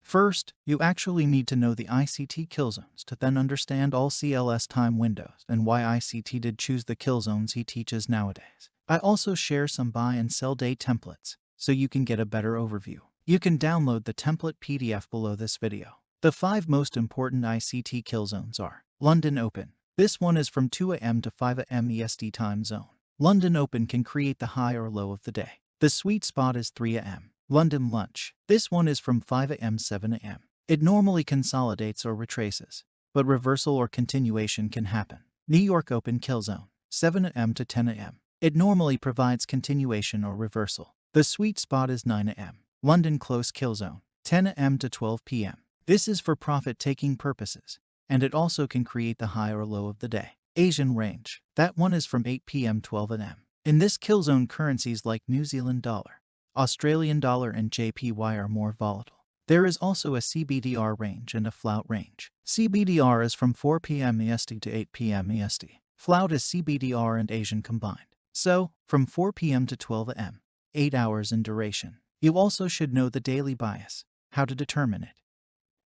First, you actually need to know the ICT kill zones to then understand all CLS time windows and why ICT did choose the kill zones he teaches nowadays. I also share some buy and sell day templates so you can get a better overview. You can download the template PDF below this video. The 5 most important ICT kill zones are London Open. This one is from 2 a.m. to 5 a.m. EST time zone. London Open can create the high or low of the day. The sweet spot is 3 a.m. London Lunch. This one is from 5 a.m. 7 a.m. It normally consolidates or retraces, but reversal or continuation can happen. New York Open Kill Zone. 7 a.m. to 10 a.m. It normally provides continuation or reversal. The sweet spot is 9 a.m. London Close Kill Zone. 10 a.m. to 12 p.m. This is for profit-taking purposes, and it also can create the high or low of the day. Asian Range. That one is from 8 p.m. 12 a.m. In this kill zone, currencies like New Zealand dollar, Australian dollar and JPY are more volatile. There is also a CBDR range and a flout range. CBDR is from 4 p.m. EST to 8 p.m. EST. Flout is CBDR and Asian combined. So, from 4 p.m. to 12 a.m., 8 hours in duration. You also should know the daily bias, how to determine it,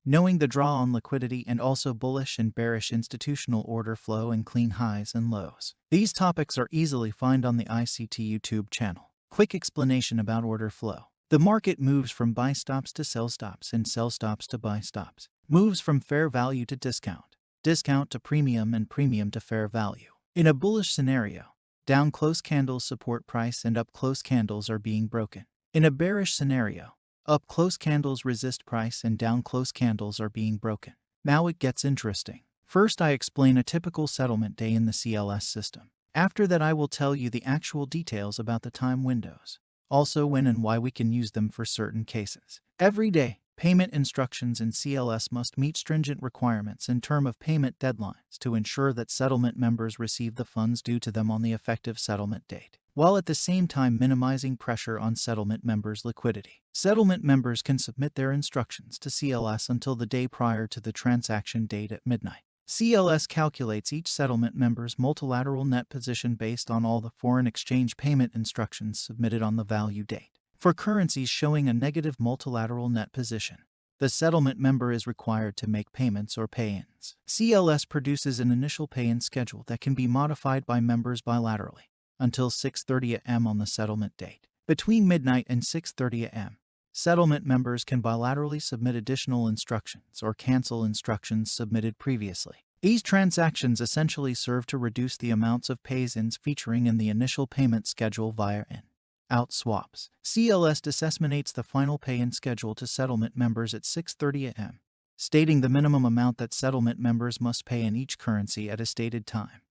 knowing the draw on liquidity, and also bullish and bearish institutional order flow and clean highs and lows. These topics are easily found on the ICT YouTube channel. Quick explanation about order flow. The market moves from buy stops to sell stops and sell stops to buy stops. Moves from fair value to discount, discount to premium, and premium to fair value. In a bullish scenario, down close candles support price and up close candles are being broken. In a bearish scenario, up close candles resist price and down close candles are being broken. Now it gets interesting. First, I explain a typical settlement day in the CLS system. After that, I will tell you the actual details about the time windows, also when and why we can use them for certain cases. Every day, payment instructions in CLS must meet stringent requirements in terms of payment deadlines to ensure that settlement members receive the funds due to them on the effective settlement date, while at the same time minimizing pressure on settlement members' liquidity. Settlement members can submit their instructions to CLS until the day prior to the transaction date at midnight. CLS calculates each settlement member's multilateral net position based on all the foreign exchange payment instructions submitted on the value date. For currencies showing a negative multilateral net position, the settlement member is required to make payments or pay-ins. CLS produces an initial pay-in schedule that can be modified by members bilaterally until 6:30 a.m. on the settlement date. Between midnight and 6:30 a.m., settlement members can bilaterally submit additional instructions or cancel instructions submitted previously. These transactions essentially serve to reduce the amounts of pays-ins featuring in the initial payment schedule via in-out swaps. CLS disseminates the final pay-in schedule to settlement members at 6:30 a.m., stating the minimum amount that settlement members must pay in each currency at a stated time,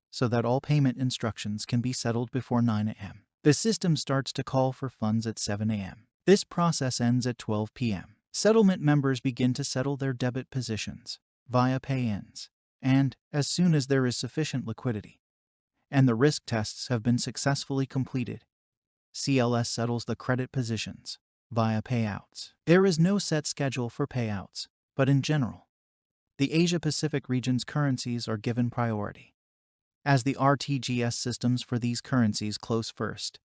so that all payment instructions can be settled before 9 a.m. The system starts to call for funds at 7 a.m. This process ends at 12 p.m. Settlement members begin to settle their debit positions via pay-ins, and, as soon as there is sufficient liquidity and the risk tests have been successfully completed, CLS settles the credit positions via payouts. There is no set schedule for payouts, but in general, the Asia-Pacific region's currencies are given priority, as the RTGS systems for these currencies close first,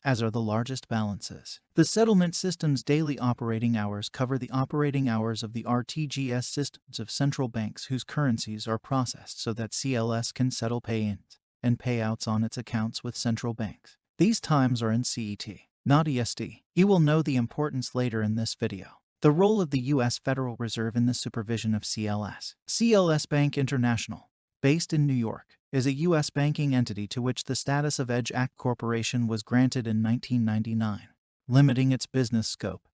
as are the largest balances. The settlement system's daily operating hours cover the operating hours of the RTGS systems of central banks whose currencies are processed so that CLS can settle pay-ins and payouts on its accounts with central banks. These times are in CET, not EST. You will know the importance later in this video. The role of the U.S. Federal Reserve in the supervision of CLS. CLS Bank International, based in New York, is a U.S. banking entity to which the status of EDGE Act Corporation was granted in 1999, limiting its business scope.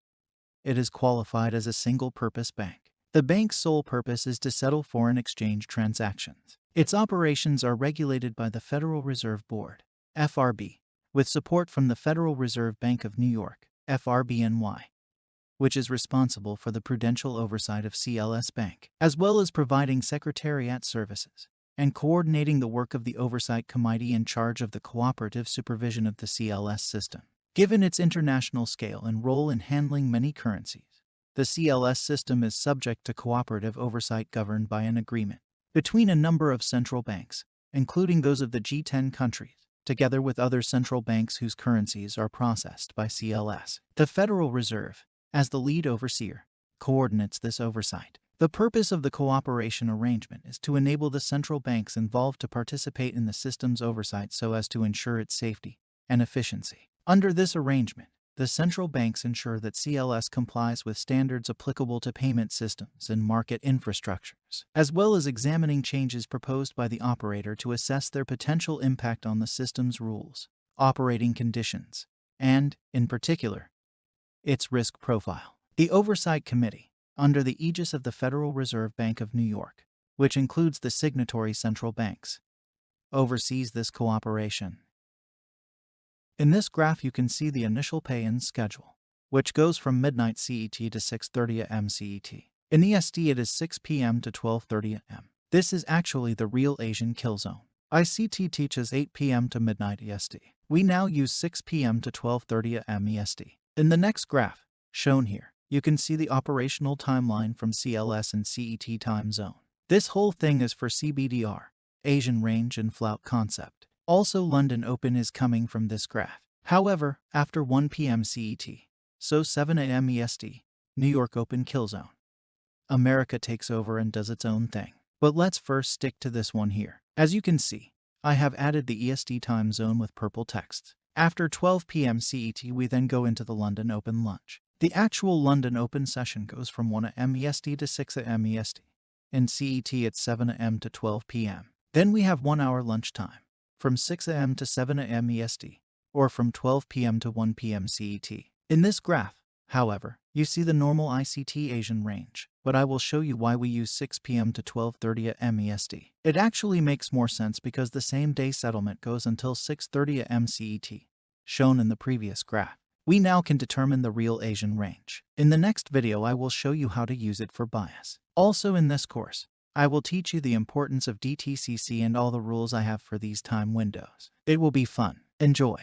It is qualified as a single-purpose bank. The bank's sole purpose is to settle foreign exchange transactions. Its operations are regulated by the Federal Reserve Board, FRB, with support from the Federal Reserve Bank of New York, FRBNY, which is responsible for the prudential oversight of CLS Bank, as well as providing secretariat services and coordinating the work of the Oversight Committee in charge of the cooperative supervision of the CLS system. Given its international scale and role in handling many currencies, the CLS system is subject to cooperative oversight governed by an agreement between a number of central banks, including those of the G10 countries, together with other central banks whose currencies are processed by CLS. The Federal Reserve, as the lead overseer, coordinates this oversight. The purpose of the cooperation arrangement is to enable the central banks involved to participate in the system's oversight so as to ensure its safety and efficiency. Under this arrangement, the central banks ensure that CLS complies with standards applicable to payment systems and market infrastructures, as well as examining changes proposed by the operator to assess their potential impact on the system's rules, operating conditions, and, in particular, its risk profile. The Oversight Committee, under the aegis of the Federal Reserve Bank of New York, which includes the signatory central banks, oversees this cooperation. In this graph you can see the initial pay-in schedule, which goes from midnight CET to 6:30 am CET. In EST it is 6 p.m. to 12:30 am. This is actually the real Asian kill zone. ICT teaches 8 p.m. to midnight EST. We now use 6 p.m. to 12:30 am EST. In the next graph, shown here, you can see the operational timeline from CLS and CET time zone. This whole thing is for CBDR, Asian range and flout concept. Also London Open is coming from this graph. However, after 1 p.m. CET, so 7 am EST, New York Open kill zone. America takes over and does its own thing. But let's first stick to this one here. As you can see, I have added the EST time zone with purple text. After 12 p.m. CET we then go into the London Open lunch. The actual London Open session goes from 1 am EST to 6 am EST. In CET it's 7 am to 12 p.m. Then we have 1 hour lunch time, from 6 am to 7 am EST, or from 12 p.m. to 1 p.m. CET. In this graph, however, you see the normal ICT Asian range, but I will show you why we use 6 p.m. to 12:30 am EST. It actually makes more sense because the same day settlement goes until 6:30 am CET, shown in the previous graph. We now can determine the real Asian range. In the next video I will show you how to use it for bias. Also in this course, I will teach you the importance of DTCC and all the rules I have for these time windows. It will be fun. Enjoy!